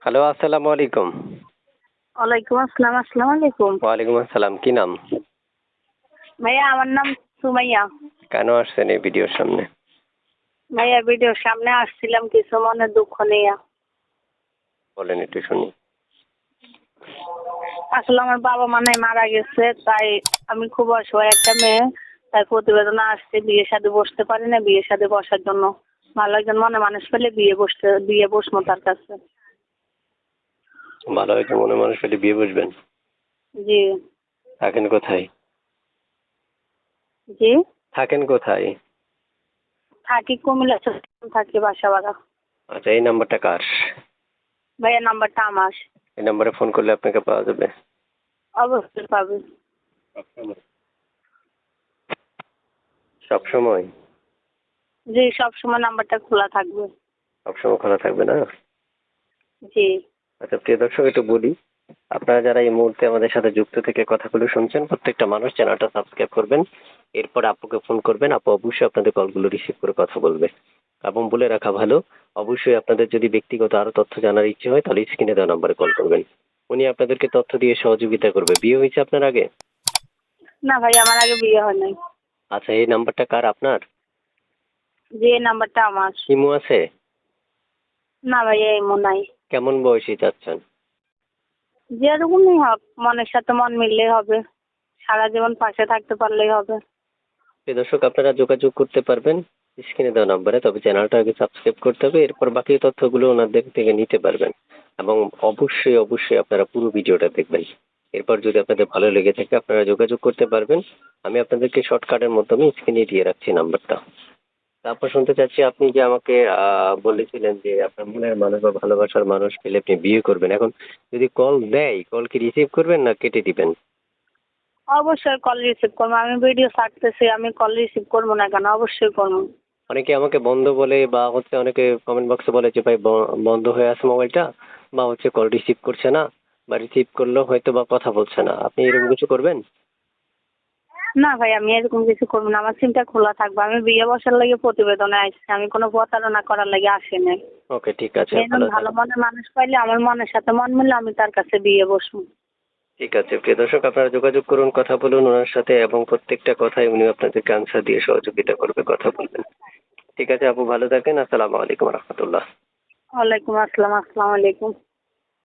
Hello, আসসালামু আলাইকুম। ওয়ালাইকুম আসসালাম। আসসালামু আলাইকুম। ওয়ালাইকুম আসসালাম। কি নাম? ভাইয়া আমার নাম সুমাইয়া। কেন আসছেন এই ভিডিওর সামনে? ভাইয়া ভিডিওর সামনে আসছিলাম কিছু মনে দুঃখ নিয়ে। বলেন একটু শুনি। আসলে আমার বাবা মানে মারা গেছে, তাই আমি খুব অসহায় একটা মেয়ে। তাই প্রতিবেদন আসছে, বিয়ে শাদী বসতে পারি না, বিয়ে শাদী বসার জন্য ভালো একজন মনে মানুষ পেলে বিয়ে বসবো তার কাছে। ভালো একজন মনে মানুষ পেলে বিয়ে বসবেন। জি। থাকেন কোথায়? জি। থাকেন কোথায়? থাকি কুমিল্লা, থাকি বাসা ভাড়া। আচ্ছা, এই নাম্বারটা কার? ভাইয়া নাম্বারটা আমার। এই নাম্বারে ফোন করলে আপনাকে পাওয়া যাবে। অবশ্যই পাবে। সবসময়? জি, সবসময় নাম্বারটা খোলা থাকবে। সবসময় খোলা থাকবে না? জি। আচ্ছা, প্রিয় দর্শক একটু বলি, আপনারা যারা এই মুহূর্তে আমাদের সাথে যুক্ত থেকে কথাগুলো শুনছেন, প্রত্যেকটা মানুষ চ্যানেলটা সাবস্ক্রাইব করবেন। এরপর আপুকে ফোন করবেন, আপু অবশ্যই আপনাদের কলগুলো রিসিভ করে কথা বলবে। এবং বলে রাখা ভালো, অবশ্যই আপনাদের যদি ব্যক্তিগত আরো তথ্য জানার ইচ্ছে হয় তাহলে স্ক্রিনে দেওয়া নাম্বারে কল করবেন। উনি আপনাদেরকে তথ্য দিয়ে সহযোগিতা করবে। বিয়ে হয়েছে আপনার আগে? না ভাই, আমার আগে বিয়ে হয় নাই। আচ্ছা, এই নাম্বারটা কার আপনার? জি, এই নাম্বারটা আমার। ইমো আছে? না ভাইয়া, এমন নাই। কেমন বয়সী চাচ্ছেন? যেরকমই হোক, মনের সাথে মন মিললেই হবে। সারা জীবন পাশে থাকতে পারলেই হবে। প্রিয় দর্শক, আপনারা যোগাযোগ করতে পারবেন স্ক্রিনে দেওয়া নাম্বারে, তবে চ্যানেলটা আগে সাবস্ক্রাইব করতে হবে, এরপর বাকি তথ্যগুলো ওনাদের থেকে নিতে পারবেন। এবং অবশ্যই অবশ্যই আপনারা পুরো ভিডিওটা দেখবেন। এরপর যদি আপনাদের ভালো লেগে থাকে আপনারা যোগাযোগ করতে পারবেন। আমি আপনাদেরকে শর্টকাটের মাধ্যমে স্ক্রিনে দিয়ে রাখছি নাম্বারটা। তারপর শুনতে চাচ্ছি, আপনি যে আমাকে বলেছিলেন যে আপনার মনের মানুষ বা ভালোবাসার মানুষ পেলে আপনি বিয়ে করবেন। এখন যদি কল দেয়, কল কি রিসিভ করবেন না কেটে দিবেন? অবশ্যই কল রিসিভ করবো। আমি ভিডিও ছাড়তেছি, আমি কল রিসিভ করবো না কেন? অবশ্যই করবো। অনেকে আমাকে বন্ধ বলে বা হচ্ছে অনেকে কমেন্ট বক্সে বলে যে ভাই বন্ধ হয়ে আছে মোবাইলটা, বা হচ্ছে কল রিসিভ করছে না, বা রিসিভ করলেও হয়তো বা কথা বলছে না। আপনি এরকম কিছু করবেন? না ভাই, আমি এরকম কিছু করবো না। আমার সিমটা খোলা থাকবে। আমি বিয়ে বসার লাগে প্রতিবেদনে আসছি, আমি কোনো প্রতারণা করার লাগে আসি নাই। ওকে, ঠিক আছে, মেন ভালো ভালো থাকবেন। মনের মানুষ পাইলে, আমার মনের সাথে মন মিললে আমি তার কাছে বিয়ে বসবো। ঠিক আছে, প্রিয় দর্শক, আপনারা যোগাযোগ করুন, কথা বলুন ওনার সাথে, এবং প্রত্যেকটা কথায় উনি আপনাদেরকে আনসার দিয়ে সহযোগিতা করবে, কথা বলবেন। ঠিক আছে আপু, ভালো থাকেন। আসসালামু আলাইকুম রহমতুল্লাহ। ওয়ালাইকুম আসসালাম। আসসালামু আলাইকুম।